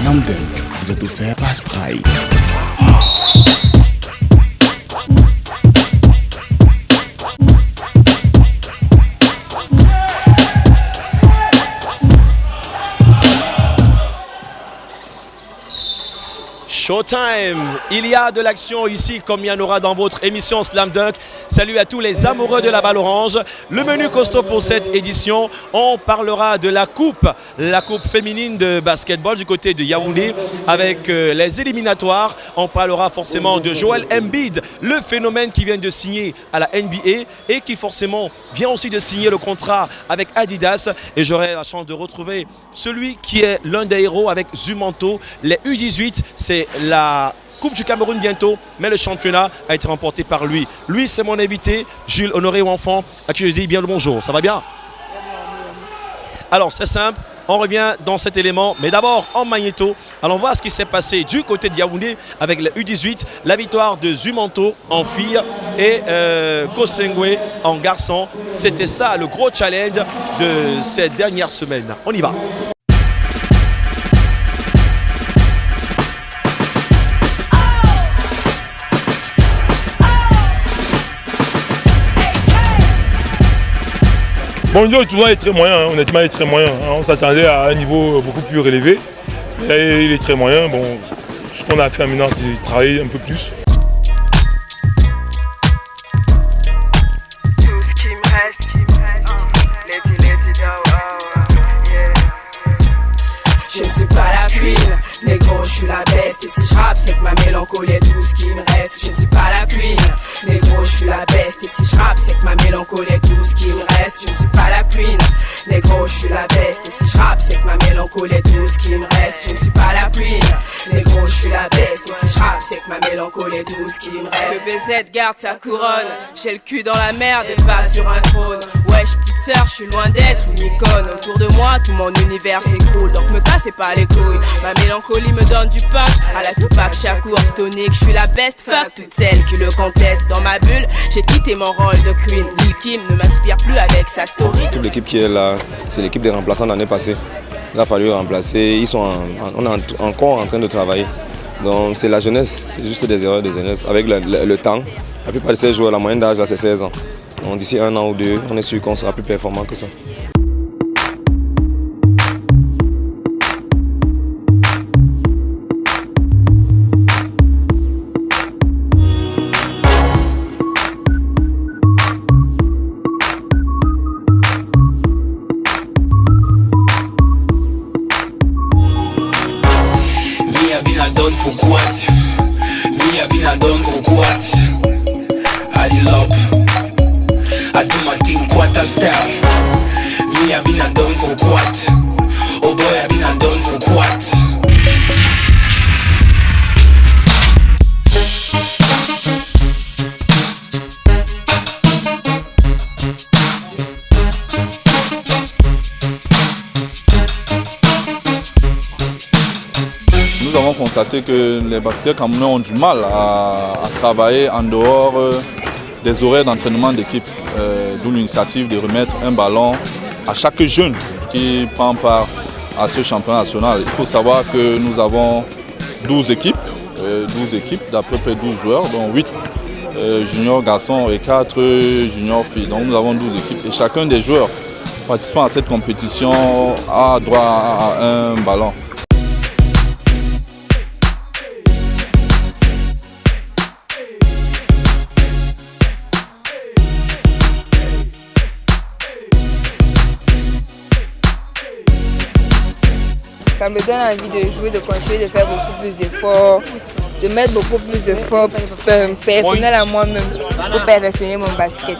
Slam Dunk vous est offert par Sprite. Showtime, il y a de l'action ici comme il y en aura dans votre émission Slam Dunk. Salut à tous les amoureux de la balle orange. Le menu costaud pour cette édition, on parlera de la coupe féminine de basketball du côté de Yaoundé avec les éliminatoires. On parlera forcément de Joel Embiid, le phénomène qui vient de signer à la NBA et qui forcément vient aussi de signer le contrat avec Adidas. Et j'aurai la chance de retrouver celui qui est l'un des héros avec Zumanto, les U18, c'est la Coupe du Cameroun bientôt, mais le championnat a été remporté par lui. Lui, c'est mon invité, Jules Honoré Enfant, à qui je dis bien le bonjour. Ça va bien? Alors, c'est simple, on revient dans cet élément, mais d'abord en magnéto. Allons voir ce qui s'est passé du côté de Yaoundé avec les U18, la victoire de Zumanto en fille et Kosengwe en garçon. C'était ça le gros challenge de ces dernières semaines. On y va. Bon, le tournoi est très moyen, honnêtement il est très moyen. On s'attendait à un niveau beaucoup plus relevé. Et il est très moyen. Bon, ce qu'on a fait maintenant, c'est travailler un peu plus. Tout ce qui me reste, je ne suis pas la queen, négro, je suis la best. Et si je rappe, c'est que ma mélancolie est tout ce qui me reste. Je ne suis pas la queen, négro, je suis la best. Et si je rappe, c'est que ma mélancolie est tout ce qui me reste. Je ne suis pas la queen, négro, je suis la best. Et si je rappe, c'est que ma mélancolie est tout ce qui me reste. Je ne suis pas la queen, négro, je suis la best. Et si je rappe, c'est que ma mélancolie est tout ce qui me reste. Le BZ garde sa couronne, j'ai le cul dans la merde et pas sur un trône. Wesh, petite sœur, je suis loin d'être une icône. Autour de moi, tout mon univers s'écroule. Donc me cassez pas les couilles. Ma mélancolie me donne du punch. À la Tupac Shakur, Stonic, je suis la best. Fuck toutes celles qui le contestent. Dans ma bulle, j'ai quitté mon rôle de queen. Lil Kim ne m'inspire plus avec sa story. Toute l'équipe qui est là, c'est l'équipe des remplaçants l'année passée. Il a fallu remplacer. On est encore en train de travailler. Donc c'est la jeunesse, c'est juste des erreurs de jeunesse. Avec le temps, la plupart de ces joueurs, la moyenne d'âge, c'est 16 ans. Donc d'ici un an ou deux, on est sûr qu'on sera plus performant que ça. Nous avons constaté que les basketteurs camerounais ont du mal à travailler en dehors des horaires d'entraînement d'équipe. D'où l'initiative de remettre un ballon à chaque jeune qui prend part à ce championnat national. Il faut savoir que nous avons 12 équipes d'à peu près 12 joueurs, dont 8 juniors garçons et 4 juniors filles. Donc nous avons 12 équipes et chacun des joueurs participant à cette compétition a droit à un ballon. Ça me donne envie de jouer, de continuer, de faire beaucoup plus d'efforts, de mettre beaucoup plus d'efforts personnels à moi-même pour perfectionner mon basket.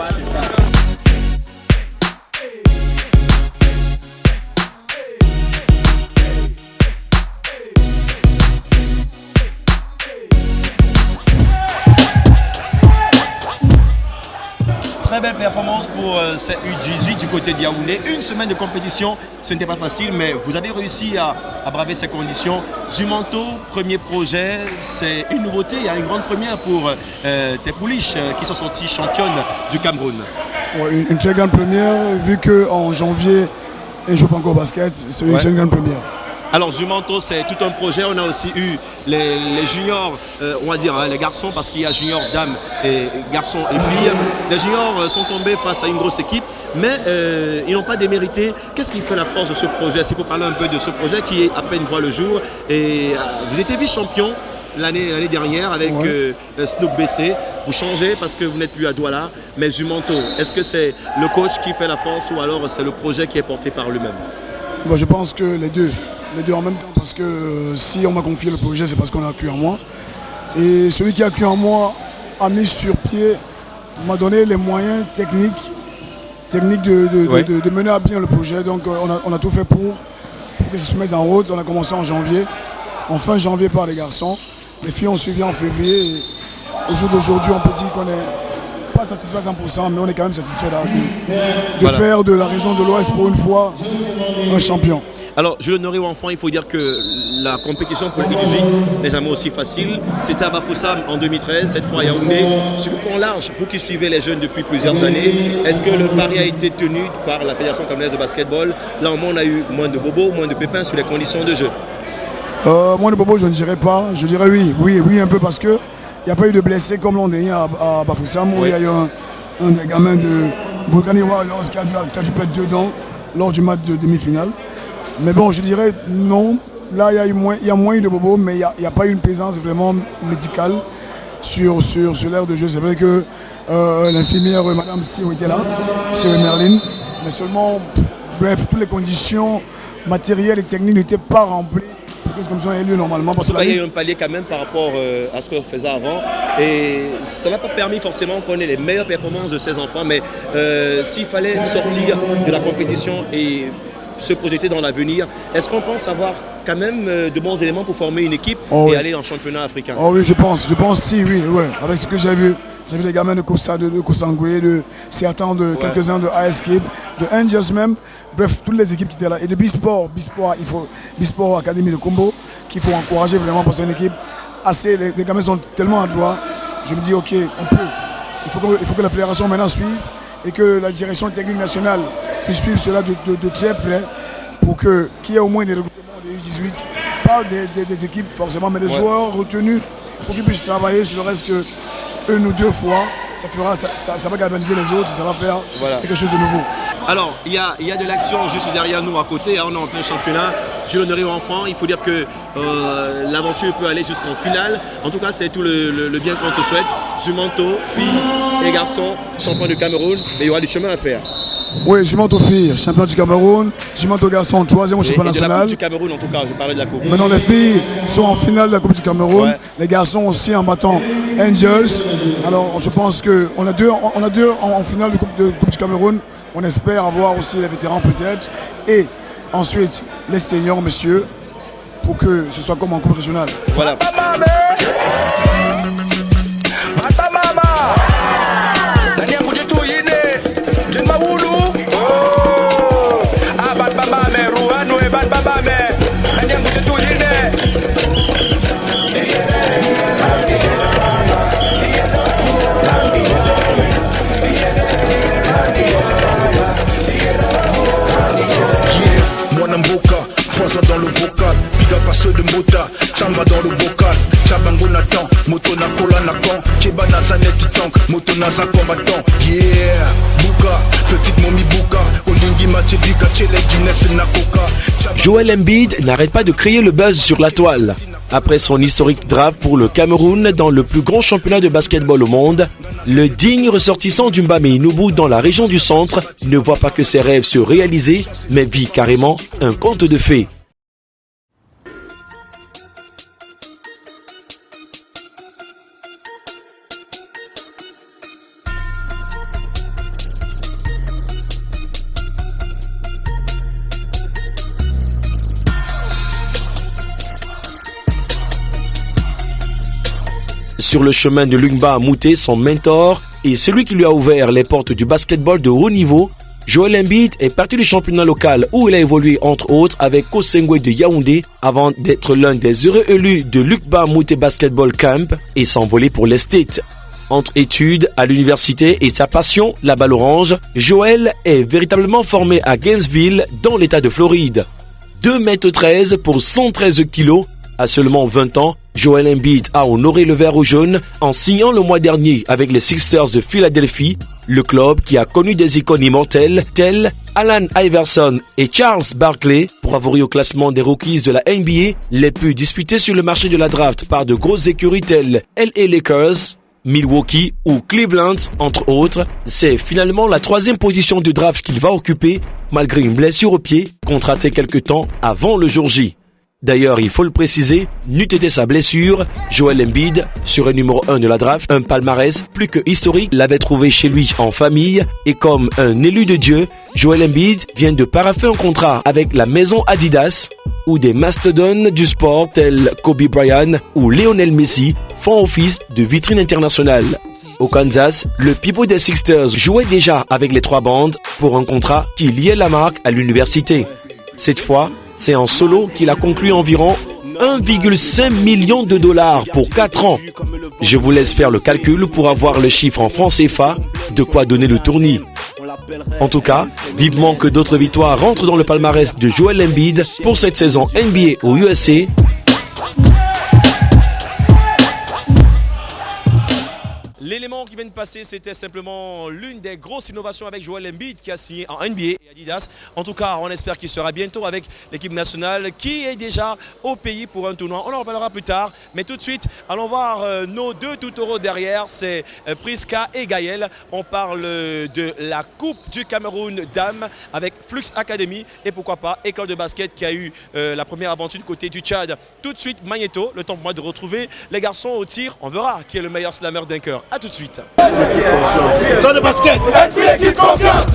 Très belle performance pour ces U18 du côté de Yaoundé. Une semaine de compétition, ce n'était pas facile, mais vous avez réussi à braver ces conditions. Zumanto, premier projet, c'est une nouveauté, il y a une grande première pour tes pouliches qui sont sorties championnes du Cameroun. Ouais, une très grande première, vu qu'en janvier, ils ne jouent pas encore au basket, c'est une grande première. Alors Jumanto, c'est tout un projet. On a aussi eu les juniors, on va dire les garçons, parce qu'il y a juniors, dames, et garçons et filles. Les juniors sont tombés face à une grosse équipe, mais ils n'ont pas démérité. Qu'est-ce qui fait la force de ce projet? S'il faut parler un peu de ce projet qui est à peine voit le jour. Et vous étiez vice-champion l'année dernière avec Snoop BC. Vous changez parce que vous n'êtes plus à Douala, mais Jumanto, est-ce que c'est le coach qui fait la force ou alors c'est le projet qui est porté par lui-même? Bon, je pense que les deux en même temps, parce que si on m'a confié le projet, c'est parce qu'on a cru en moi. Et celui qui a cru en moi a mis sur pied, m'a donné les moyens techniques de mener à bien le projet. Donc on a tout fait pour que ça se mette en route. On a commencé en janvier, en fin janvier par les garçons. Les filles ont suivi en février. Et au jour d'aujourd'hui, on peut dire qu'on n'est pas satisfait à 100%, mais on est quand même satisfait de faire de la région de l'Ouest pour une fois un champion. Alors, Jules Honoré Enfant, il faut dire que la compétition pour le U18 n'est jamais aussi facile. C'était à Bafoussam en 2013, cette fois à Yaoundé. Sur le plan large, vous qui suivez les jeunes depuis plusieurs années, est-ce que le pari a été tenu par la Fédération camerounaise de basketball? Là, au moins, on a eu moins de bobos, moins de pépins sur les conditions de jeu. Moins de bobos, je ne dirais pas. Je dirais oui, un peu parce que il n'y a pas eu de blessés comme l'an dernier à Bafoussam, où il y a eu un gamin de Volcani Warriors qui a dû perdre 2 dents lors du match de demi-finale. Mais bon, je dirais non. Là, il y a moins de bobos, mais il n'y a pas eu une présence vraiment médicale sur l'aire de jeu. C'est vrai que l'infirmière Madame Siro était là, Siro Merlin, mais seulement, bref, toutes les conditions matérielles et techniques n'étaient pas remplies pour que cette compétition ait lieu normalement. Parce que il y a eu un palier quand même par rapport à ce qu'on faisait avant. Et ça n'a pas permis forcément qu'on ait les meilleures performances de ces enfants. Mais s'il fallait sortir de la compétition et se projeter dans l'avenir, est-ce qu'on pense avoir quand même de bons éléments pour former une équipe et aller en championnat africain? Oh oui, je pense si, oui. Avec ce que j'ai vu les gamins de Kosangwe, de certains, de quelques-uns de AS Clip, de Angels même, bref, toutes les équipes qui étaient là. Et de Bisport Académie de Combo, qu'il faut encourager vraiment parce que c'est une équipe assez, les gamins sont tellement adroits. Je me dis, ok, on peut. Il faut que la fédération maintenant suive et que la direction technique nationale puisse suivre cela de très près pour qu'il y ait au moins des regroupements des U18, pas des équipes forcément, mais des joueurs retenus pour qu'ils puissent travailler sur le reste que une ou deux fois. Ça va galvaniser les autres, ça va faire quelque chose de nouveau. Alors, il y a de l'action juste derrière nous à côté, on est en plein championnat. Jules Honoré Enfant, il faut dire que l'aventure peut aller jusqu'en finale. En tout cas, c'est tout le bien qu'on te souhaite. Jumanto, filles et garçons, champion du Cameroun, mais il y aura du chemin à faire. Oui, Jumanto filles, champion du Cameroun, Jumanto garçons, 3e au championnat national. De la Coupe du Cameroun en tout cas, je parlais de la Coupe. Maintenant les filles sont en finale de la Coupe du Cameroun, les garçons aussi en battant Angels. Alors je pense qu'on a deux en finale de Coupe du Cameroun. On espère avoir aussi les vétérans peut-être. Et ensuite les seniors, messieurs, pour que ce soit comme en Coupe régionale. Voilà. Dans le bocal, big up à ceux de Mota, Chamba dans le bocal, Chabango Nathan, Moto na Kola Nakan, Keba na Zanetti Tank, Moto na za combattant, yeah, Bouka, petite momie Bouka, Olingi Matebika, Tchele Guinness na Coca. Joel Embiid n'arrête pas de créer le buzz sur la toile. Après son historique draft pour le Cameroun dans le plus grand championnat de basketball au monde, le digne ressortissant du Mbamé-Noubou dans la région du centre ne voit pas que ses rêves se réaliser, mais vit carrément un conte de fées. Sur le chemin de Lungba Mouté, son mentor et celui qui lui a ouvert les portes du basketball de haut niveau, Joel Embiid est parti du championnat local où il a évolué entre autres avec Kosengwe de Yaoundé avant d'être l'un des heureux élus de Lungba Mouté Basketball Camp et s'envoler pour les States. Entre études à l'université et sa passion, la balle orange, Joel est véritablement formé à Gainesville dans l'état de Floride. 2,13 m pour 113 kg. À seulement 20 ans, Joel Embiid a honoré le vert ou jaune en signant le mois dernier avec les Sixers de Philadelphie, le club qui a connu des icônes immortelles telles Allen Iverson et Charles Barkley, favoris au classement des rookies de la NBA, les plus disputés sur le marché de la draft par de grosses écuries telles LA Lakers, Milwaukee ou Cleveland, entre autres. C'est finalement la 3e position du draft qu'il va occuper, malgré une blessure au pied, contractée quelque temps avant le jour J. D'ailleurs, il faut le préciser, n'eût été sa blessure, Joel Embiid serait numéro 1 de la draft, un palmarès plus que historique, l'avait trouvé chez lui en famille, et comme un élu de Dieu, Joel Embiid vient de paraffer un contrat avec la maison Adidas, où des mastodontes du sport tels Kobe Bryant ou Lionel Messi font office de vitrine internationale. Au Kansas, le pivot des Sixers jouait déjà avec les 3 bandes pour un contrat qui liait la marque à l'université. Cette fois, c'est en solo qu'il a conclu environ 1,5 million de dollars pour 4 ans. Je vous laisse faire le calcul pour avoir le chiffre en francs CFA, de quoi donner le tournis. En tout cas, vivement que d'autres victoires rentrent dans le palmarès de Joel Embiid pour cette saison NBA au USA. L'élément qui vient de passer, c'était simplement l'une des grosses innovations avec Joel Embiid qui a signé en NBA et Adidas. En tout cas, on espère qu'il sera bientôt avec l'équipe nationale qui est déjà au pays pour un tournoi. On en reparlera plus tard, mais tout de suite, allons voir nos 2 toutaureaux derrière, c'est Priska et Gaël. On parle de la Coupe du Cameroun Dames avec Flux Academy et pourquoi pas École de basket qui a eu la première aventure du côté du Tchad. Tout de suite, Magneto, le temps pour moi de retrouver les garçons au tir. On verra qui est le meilleur slammer d'un cœur. A tout de suite. École de basket, est-ce l'équipe confiance?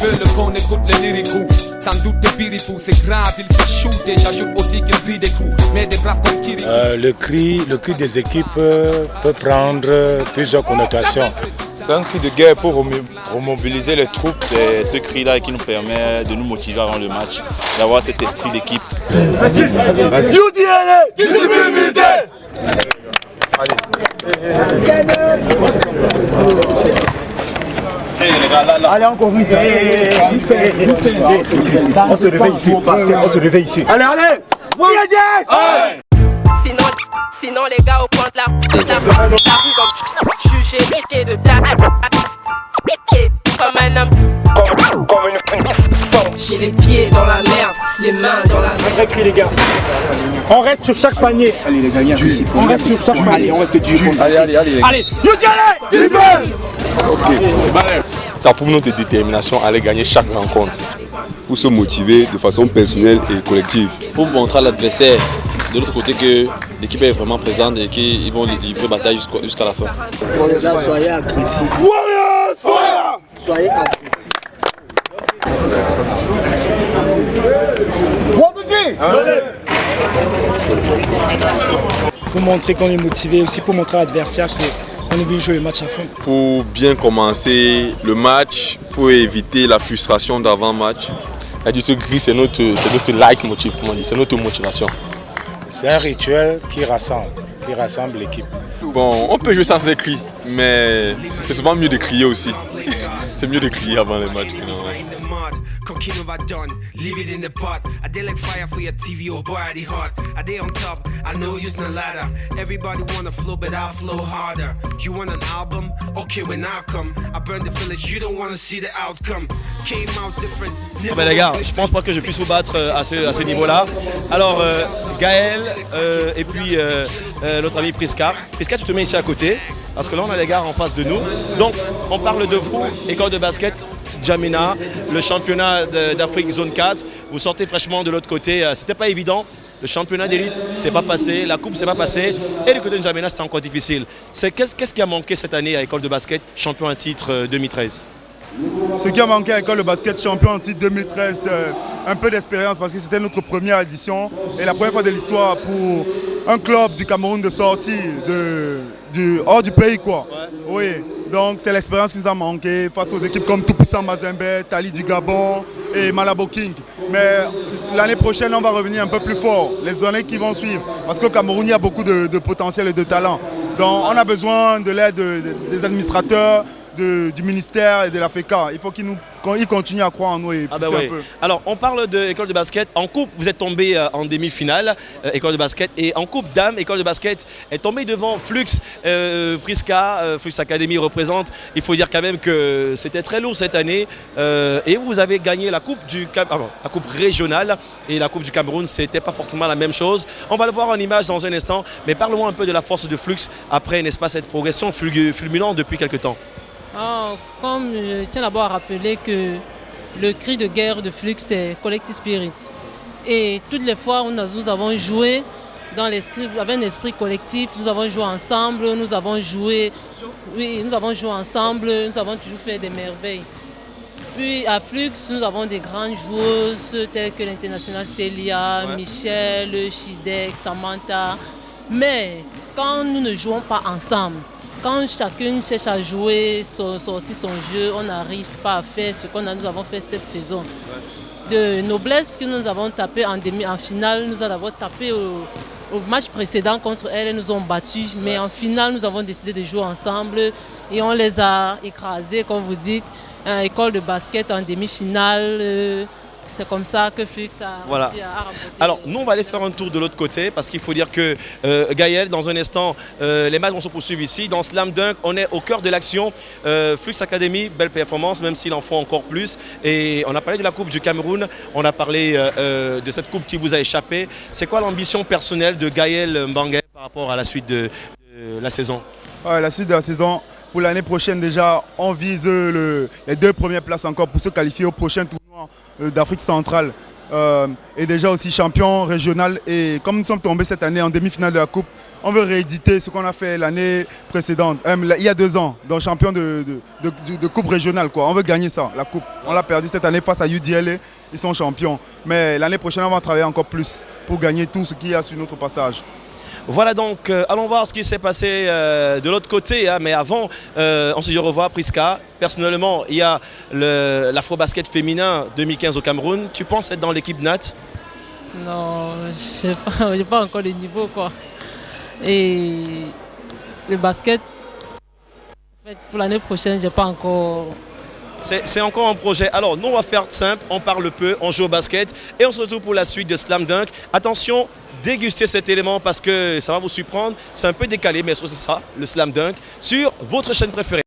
Le qu'on écoute les lyricaux, sans doute des piripous, c'est grave, il se shoot et j'ajoute aussi qu'il brille des coups, mais des braves comme Kiri. Le cri des équipes peut prendre plusieurs connotations. C'est un cri de guerre pour remobiliser les troupes. C'est ce cri-là qui nous permet de nous motiver avant le match, d'avoir cet esprit d'équipe. UDL, discipline militaire. Allez, encore une. On se réveille ici. On se réveille ici. Allez, allez. Sinon les gars au coin de la rue comme jugé et de comme un homme. J'ai les pieds dans la merde, les mains dans la merde. Récris les gars. On reste sur chaque panier. Allez les gars, on reste sur chaque panier. Allez, on reste dur. Allez. Allez, Ça prouve notre détermination à aller gagner chaque rencontre. Pour se motiver de façon personnelle et collective. Pour montrer à l'adversaire de l'autre côté que l'équipe est vraiment présente et qu'ils vont livrer bataille jusqu'à la fin. Soyez agressifs. Soyez agressifs. Pour montrer qu'on est motivé, aussi pour montrer à l'adversaire qu'on est venu jouer le match à fond. Pour bien commencer le match, pour éviter la frustration d'avant-match. Ce cri, c'est notre leitmotiv, c'est notre motivation. C'est un rituel qui rassemble l'équipe. Bon, on peut jouer sans ces cris, mais c'est souvent mieux de crier aussi. C'est mieux de crier avant les matchs. Cooking over done, leave it in the pot. I did like fire for your TV or body hot. I did on top, I know using a ladder. Everybody wanna flow, but I'll flow harder. You want an album? Okay, when I come, I burn the village, you don't wanna see the outcome. Came out different. Ben les gars, je pense pas que je puisse vous battre à ce niveau-là. Alors Gaël et puis notre ami Priska. Priska, tu te mets ici à côté, parce que là on a les gars en face de nous. Donc on parle de vous, école de basket. Jamina, le championnat d'Afrique zone 4, vous sortez fraîchement de l'autre côté, c'était pas évident, le championnat d'élite c'est pas passé, la coupe c'est pas passé et le côté de Jamina c'était encore difficile. Qu'est-ce qui a manqué cette année à l'école de basket, champion en titre 2013? Ce qui a manqué à l'école de basket, champion en titre 2013, un peu d'expérience parce que c'était notre première édition et la première fois de l'histoire pour un club du Cameroun de sortir hors du pays quoi. Ouais. Oui. Donc c'est l'expérience qui nous a manqué face aux équipes comme Tout-Puissant Mazembe, Tali du Gabon et Malabo King. Mais l'année prochaine, on va revenir un peu plus fort, les années qui vont suivre. Parce qu'au Cameroun, il y a beaucoup de potentiel et de talent. Donc on a besoin de l'aide des administrateurs, du ministère et de la FECA. Il faut qu'ils continuent à croire en nous et pousser un peu. Alors, on parle de l'école de basket. En coupe, vous êtes tombé en demi-finale, école de basket. Et en coupe dame, école de basket est tombée devant Flux. Prisca, Flux Academy représente. Il faut dire quand même que c'était très lourd cette année. Et vous avez gagné la coupe la coupe régionale. Et la coupe du Cameroun, c'était pas forcément la même chose. On va le voir en image dans un instant. Mais parlons un peu de la force de Flux après, n'est-ce pas, cette progression fulminante depuis quelques temps. Comme je tiens d'abord à rappeler que le cri de guerre de Flux, c'est Collective Spirit. Et toutes les fois où nous avons joué avec un esprit collectif, nous avons joué ensemble, nous avons joué ensemble, nous avons toujours fait des merveilles. Puis à Flux, nous avons des grandes joueuses telles que l'international Célia, Michel, Chidek, Samantha. Mais quand nous ne jouons pas ensemble, quand chacune cherche à jouer, sortir son jeu, on n'arrive pas à faire ce que nous avons fait cette saison. De noblesse que nous avons tapé en finale, nous avons tapé au match précédent contre elles, nous ont battus. Mais en finale, nous avons décidé de jouer ensemble et on les a écrasés, comme vous dites. École de basket en demi-finale. C'est comme ça que Flux a réussi à remporter. Alors, nous, on va aller faire un tour de l'autre côté parce qu'il faut dire que Gaël, dans un instant, les matchs vont se poursuivre ici. Dans Slam Dunk, on est au cœur de l'action. Flux Academy, belle performance, même s'il en faut encore plus. Et on a parlé de la Coupe du Cameroun, on a parlé de cette coupe qui vous a échappé. C'est quoi l'ambition personnelle de Gaël Mbangue par rapport à la suite de la saison? La suite de la saison, pour l'année prochaine déjà, on vise les 2 premières places encore pour se qualifier au prochain tournoi d'Afrique centrale. Et déjà aussi champion régional. Et comme nous sommes tombés cette année en demi-finale de la Coupe, on veut rééditer ce qu'on a fait l'année précédente, il y a 2 ans, donc champion de Coupe régionale. On veut gagner ça, la Coupe. On l'a perdu cette année face à UDL, ils sont champions. Mais l'année prochaine, on va travailler encore plus pour gagner tout ce qu'il y a sur notre passage. Voilà donc, allons voir ce qui s'est passé de l'autre côté. Mais avant, on se dit au revoir, Prisca. Personnellement, il y a l'Afro-Basket féminin 2015 au Cameroun. Tu penses être dans l'équipe NAT? Non, je n'ai pas encore le niveau, quoi. Et le basket, en fait, pour l'année prochaine, je n'ai pas encore... C'est encore un projet. Alors, nous, on va faire simple, on parle peu, on joue au basket et on se retrouve pour la suite de Slam Dunk. Attention, dégustez cet élément parce que ça va vous surprendre. C'est un peu décalé, mais c'est ça, le Slam Dunk, sur votre chaîne préférée.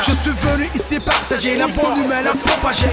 Je suis venu ici partager la bonne humeur, la propager.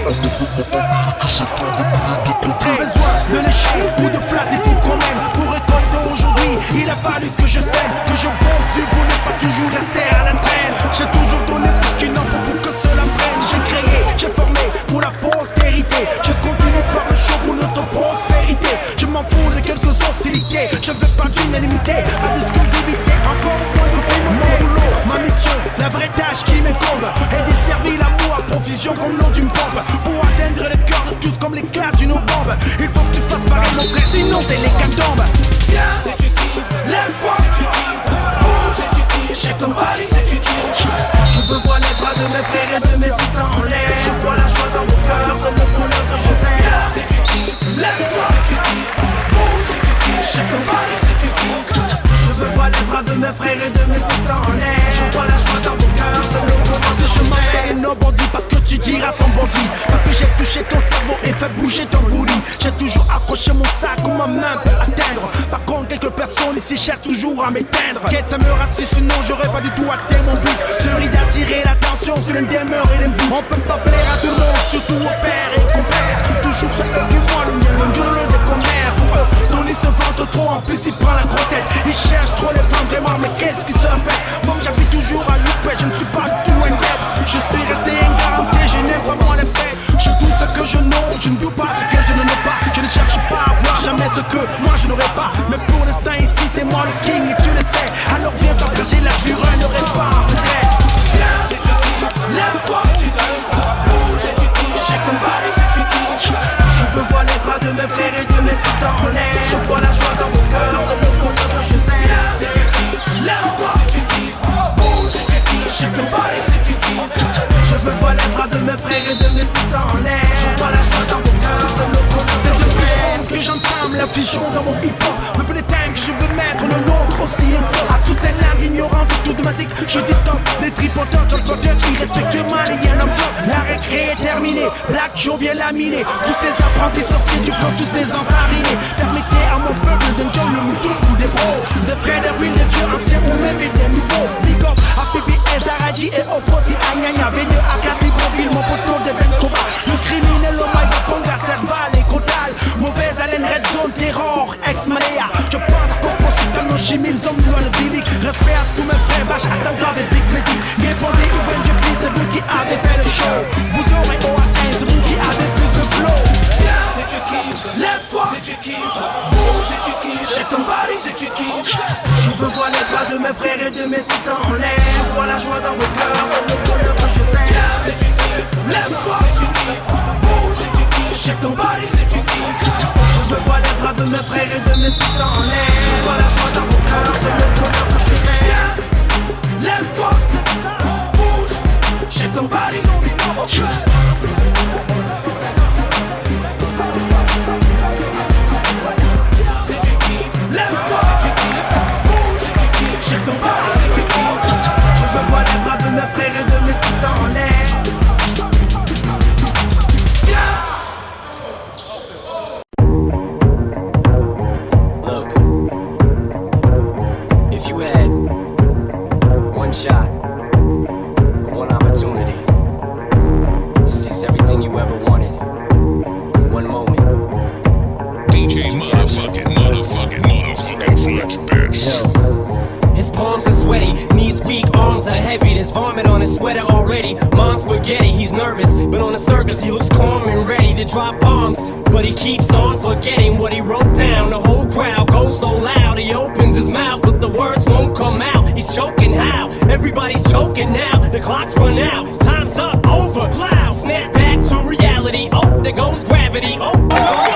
Besoin de lécher ou de flatter pour qu'on m'aime. Pour récolter aujourd'hui, il a fallu que je sème, que je bosse du pour ne pas toujours rester à la traîne. J'ai toujours donné plus qu'une ampoule pour que cela prenne. J'ai créé, j'ai formé pour la postérité. Je continue par le show pour notre prospérité. Je m'en fous de quelques hostilités. Je veux pas d'unanimité, pas d'exclusivité. Encore moins de prix, mon boulot, ma mission, la vraie tâche qui m'incombe est desservir l'amour à provision comme l'eau d'une pompe. Pour atteindre le cœur de tous comme l'éclat d'une bombe. Il faut que tu fasses pareil mon frère, sinon c'est l'hécatombe. Viens, si tu kiffes, lève-toi, si tu kiffes, bouge, si tu kiffes, shake ton body, si tu kiffes. Je veux voir les bras de mes frères et de mes sisters en l'air. Je vois la joie dans mon cœur, c'est le bonheur que je sais. Viens, si tu kiffes, lève-toi, si tu kiffes, bouge, si tu kiffes, shake ton body, si tu kiffes. Je vois les bras de mes frères et de mes sisters en l'air. Je vois la joie dans mon cœur, c'est le bonheur que je m'appelle nobody parce que tu diras son body. Parce que j'ai touché ton cerveau et fait bouger ton booty. J'ai toujours accroché mon sac où ma main peut atteindre. Par contre quelques personnes ici cherchent toujours à m'éteindre. Quête ça me rassure sinon j'aurais pas du tout atteint mon but. Serait d'attirer l'attention sur une demeure et les bouts. On peut pas plaire à tout le monde, surtout au père et au compère. Toujours c'est eux qui moi le jour de commère. Pour eux, Tony se vante trop, en plus il prend la grosse tête. Il cherche trop les plans vraiment, mais qu'est-ce qui se répète? Moi j'habite toujours à Youpé, je ne suis pas du tout un deps. Je suis resté ingaranté, je n'aime résistants en l'air. Je vois la joie dans vos cœurs, c'est le bonheur que je fais. Que j'entame la vision dans mon hip-hop. Depuis les tanks, je veux mettre le nôtre aussi étroit. À toutes ces langues ignorantes de toute musique, je dis stop. Les tripoteurs, colporteurs qui respectent mal et un homme flop. La récré est terminée, Black Joe vient laminer. Tous ces apprentis sorciers du flot, tous des enfarinés. Permettez à mon peuple d'enjoy le mouton ou des bros. Des frères, des ruines, des vieux anciens ou même des nouveaux. Big up à PPS, Daraji et Opposi, Agnagna, V2, A4, Libreville, mon poteau de Bentoba. Le criminel, Omaïga, Ponga, Serval et Kotal. Mauvaise haleine, Red Zone, Terror, ex-Malaya. Je pense à Composite, nos chimie, ils ont loin le bilic. Respect à tous mes frères, Vache, Hassan Grave et Big Messi. Gépondé ou Benjepi, c'est vous qui avez fait le show. Boudon et OAN, c'est vous qui avez plus de flow. Si tu kiffes, lève-toi. Si tu kiffes, bouge. Si tu kiffes, shake ton body. Si tu kiffes, je veux voir les pas de mes frères et de mes sisters en l'air. Je vois la joie dans vos cœurs, c'est le bonheur que je sais. Si tu kiffes, lève-toi. Si tu kiffes, bouge. Si tu kiffes, shake ton body. Si tu kiffes, je veux voir les bras de mes frères et de mes sisters en l'air. Je vois la joie dans vos cœurs, c'est le bonheur que je sais. Lève-toi, bouge. Shake ton body. Je veux voir les bras de mes frères et de mes sisters en l'air. Look, if you had one shot, one opportunity to seize everything you ever wanted in one moment. DJ motherfucking Fletch, bitch. Yo. His palms are sweaty, knees weak, arms are heavy. There's vomit on his sweater already. Mom's spaghetti, he's nervous, but on the surface he looks calm and ready to drop bombs. But he keeps on forgetting what he wrote down. The whole crowd goes so loud, he opens his mouth, but the words won't come out. He's choking how? Everybody's choking now. The clock's run out, time's up, over, plow. Snap back to reality, oh, there goes gravity, oh, there goes...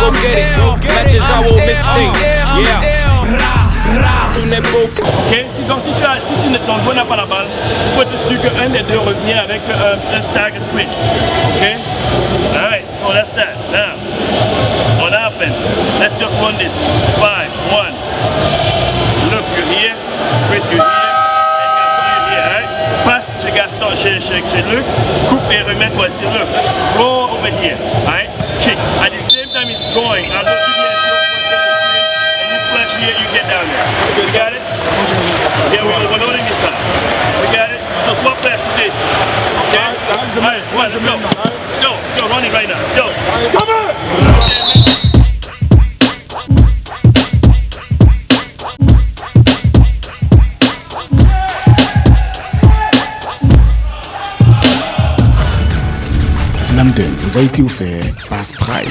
Go get it, matches our mixtape, yeah. Ok, donc si ton joueur n'a pas la balle, il faut être sûr qu'un des deux revient avec un stagger screen. Ok? Alright, so that's that. Now, on offense, let's just run this. 5, 1. Look, you're here. Chris, you're here. And Gaston, you're here, alright? Passe chez Gaston, chez Luc. Coupe et remet toi ici. Look, draw over here, alright? Kick. At the same time he's drawing, I'll go to the end, and you flash here, you get down there. You got it? Yeah, we're loading this side. We got it? So swap flash to this. Okay? Alright, come on, let's go. Let's go, running right now. Let's go. Come on! Slam Dunk vous a été offert par Sprite.